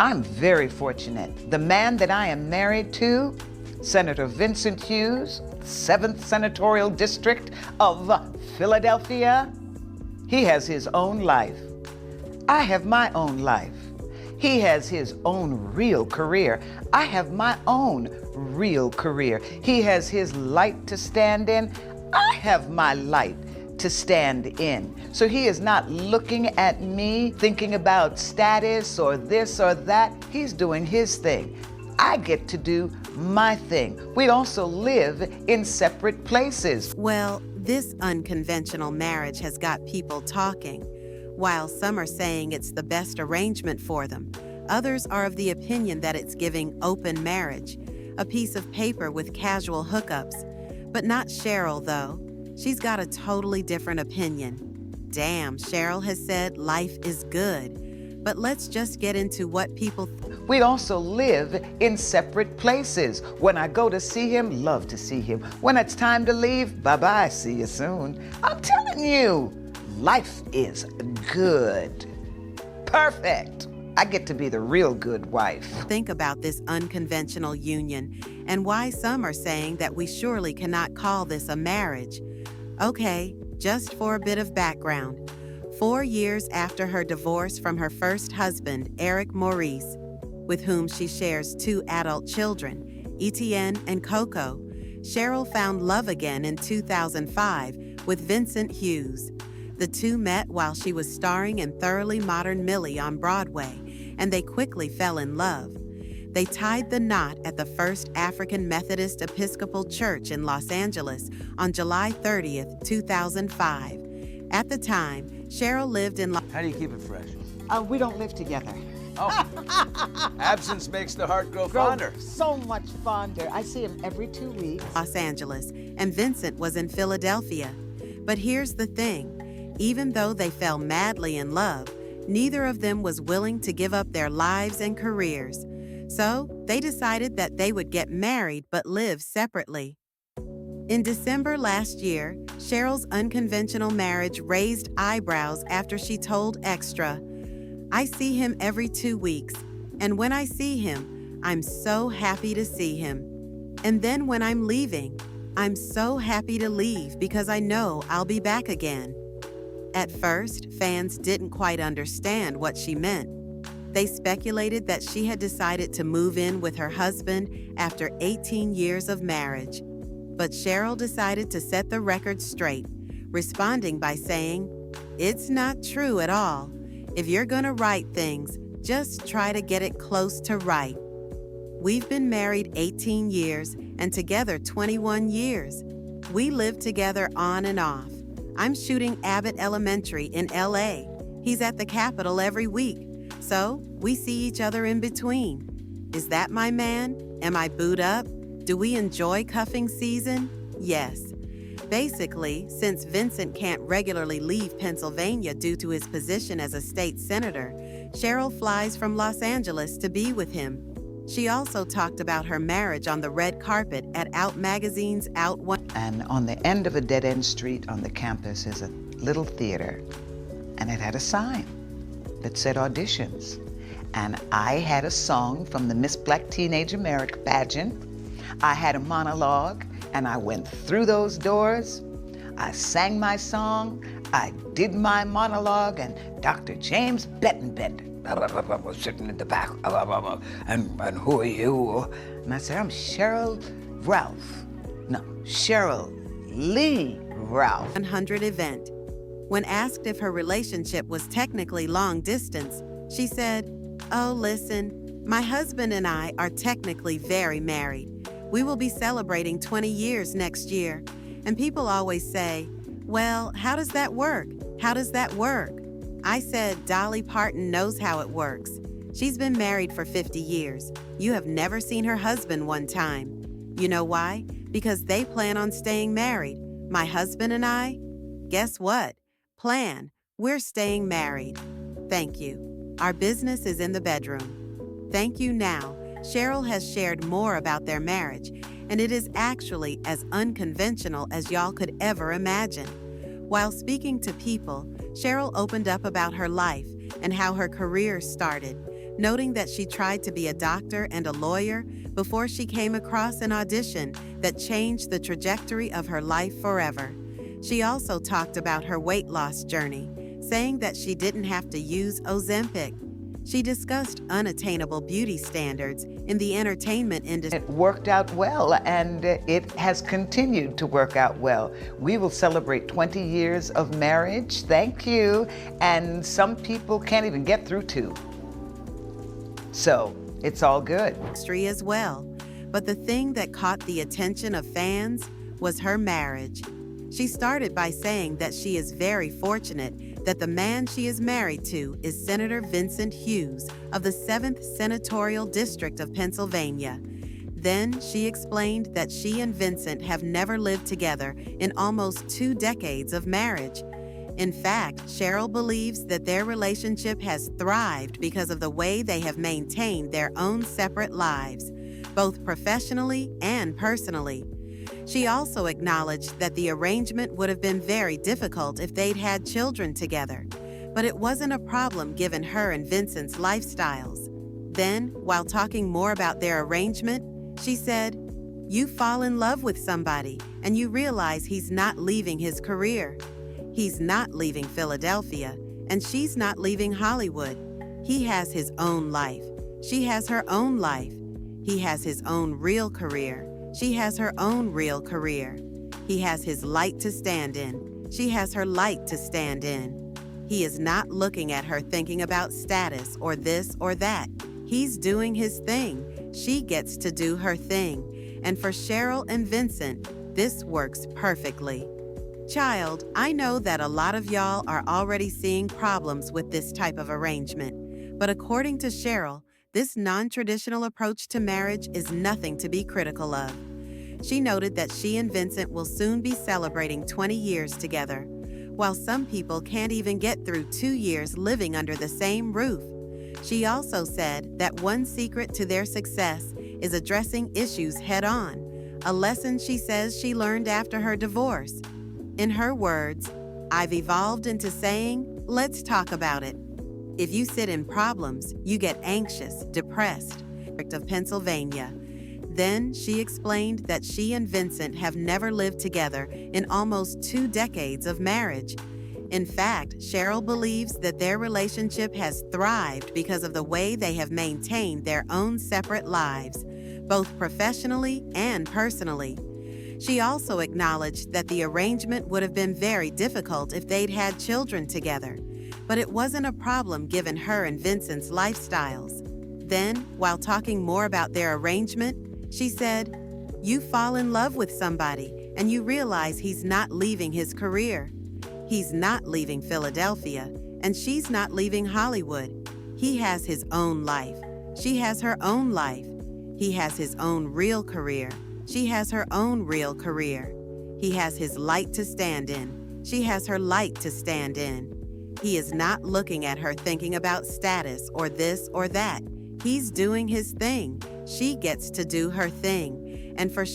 I'm very fortunate. The man that I am married to, Senator Vincent Hughes, 7th Senatorial District of Philadelphia, he has his own life. I have my own life. He has his own real career. I have my own real career. He has his light to stand in. I have my light to stand in. So he is not looking at me thinking about status or this or that. He's doing his thing. I get to do my thing. We also live in separate places. Well, this unconventional marriage has got people talking. While some are saying it's the best arrangement for them, others are of the opinion that it's giving open marriage, a piece of paper with casual hookups. But not Sheryl, though. She's got a totally different opinion. Damn, Sheryl has said life is good. But let's just get into what people We also live in separate places. When I go to see him, love to see him. When it's time to leave, bye-bye, see you soon. I'm telling you, life is good. Perfect. I get to be the real good wife. think about this unconventional union and why some are saying that we surely cannot call this a marriage. Okay, just for a bit of background. 4 years after her divorce from her first husband, Eric Maurice, with whom she shares 2 adult children, Etienne and Coco, Sheryl found love again in 2005 with Vincent Hughes. The two met while she was starring in Thoroughly Modern Millie on Broadway, and they quickly fell in love. They tied the knot at the First African Methodist Episcopal Church in Los Angeles on July 30th, 2005. At the time, Sheryl lived in How do you keep it fresh? We don't live together. Oh, absence makes the heart grow fonder. So much fonder. I see him every 2 weeks. Los Angeles, and Vincent was in Philadelphia. But here's the thing. Even though they fell madly in love, neither of them was willing to give up their lives and careers. So they decided that they would get married but live separately. In December last year, Sheryl's unconventional marriage raised eyebrows after she told Extra, "I see him every 2 weeks, and when I see him, I'm so happy to see him. And then when I'm leaving, I'm so happy to leave because I know I'll be back again." At first, fans didn't quite understand what she meant. They speculated that she had decided to move in with her husband after 18 years of marriage. But Sheryl decided to set the record straight, responding by saying, "It's not true at all. If you're gonna write things, just try to get it close to right. We've been married 18 years and together 21 years. We live together on and off. I'm shooting Abbott Elementary in LA. He's at the Capitol every week, so we see each other in between. Is that my man? Am I booed up? Do we enjoy cuffing season? Yes." Basically, since Vincent can't regularly leave Pennsylvania due to his position as a state senator, Sheryl flies from Los Angeles to be with him. She also talked about her marriage on the red carpet at Out Magazine's Out One. And on the end of a dead-end street on the campus is a little theater, and it had a sign that said auditions. And I had a song from the Miss Black Teenage America pageant. I had a monologue, and I went through those doors. I sang my song, I did my monologue, and Dr. James Bettenbender was sitting in the back, and who are you? And I said, "I'm Sheryl Lee Ralph." 100 event. When asked if her relationship was technically long distance, she said, "Oh, listen, my husband and I are technically very married. We will be celebrating 20 years next year. And people always say, 'Well, how does that work? How does that work?' I said, Dolly Parton knows how it works. She's been married for 50 years. You have never seen her husband one time. You know why? Because they plan on staying married. My husband and I, guess what? We're staying married. Thank you. Our business is in the bedroom. Thank you now." Sheryl has shared more about their marriage, and it is actually as unconventional as y'all could ever imagine. While speaking to people, Sheryl opened up about her life and how her career started. noting that she tried to be a doctor and a lawyer before she came across an audition that changed the trajectory of her life forever. She also talked about her weight loss journey, saying that she didn't have to use Ozempic. She discussed unattainable beauty standards in the entertainment industry. It worked out well, and it has continued to work out well. We will celebrate 20 years of marriage. Thank you. And some people can't even get through 2. So it's all good. As well. But the thing that caught the attention of fans was her marriage. She started by saying that she is very fortunate that the man she is married to is Senator Vincent Hughes of the 7th Senatorial District of Pennsylvania. Then she explained that she and Vincent have never lived together in almost 2 decades of marriage. In fact, Sheryl believes that their relationship has thrived because of the way they have maintained their own separate lives, both professionally and personally. She also acknowledged that the arrangement would have been very difficult if they'd had children together, but it wasn't a problem given her and Vincent's lifestyles. Then, while talking more about their arrangement, she said, "You fall in love with somebody and you realize he's not leaving his career. He's not leaving Philadelphia, and she's not leaving Hollywood. He has his own life. She has her own life. He has his own real career. She has her own real career. He has his light to stand in. She has her light to stand in. He is not looking at her thinking about status or this or that. He's doing his thing. She gets to do her thing. And for Sheryl and Vincent, this works perfectly." Child, I know that a lot of y'all are already seeing problems with this type of arrangement, but according to Sheryl, this non-traditional approach to marriage is nothing to be critical of. She noted that she and Vincent will soon be celebrating 20 years together, while some people can't even get through 2 years living under the same roof. She also said that one secret to their success is addressing issues head-on, a lesson she says she learned after her divorce. In her words, "I've evolved into saying, let's talk about it. If you sit in problems, you get anxious, depressed." Of Pennsylvania. Then she explained that she and Vincent have never lived together in almost 2 decades of marriage. In fact, Sheryl believes that their relationship has thrived because of the way they have maintained their own separate lives, both professionally and personally. She also acknowledged that the arrangement would have been very difficult if they'd had children together, but it wasn't a problem given her and Vincent's lifestyles. Then, while talking more about their arrangement, she said, "You fall in love with somebody and you realize he's not leaving his career. He's not leaving Philadelphia, and she's not leaving Hollywood. He has his own life. She has her own life. He has his own real career. She has her own real career. He has his light to stand in. She has her light to stand in. He is not looking at her thinking about status or this or that. He's doing his thing. She gets to do her thing. And for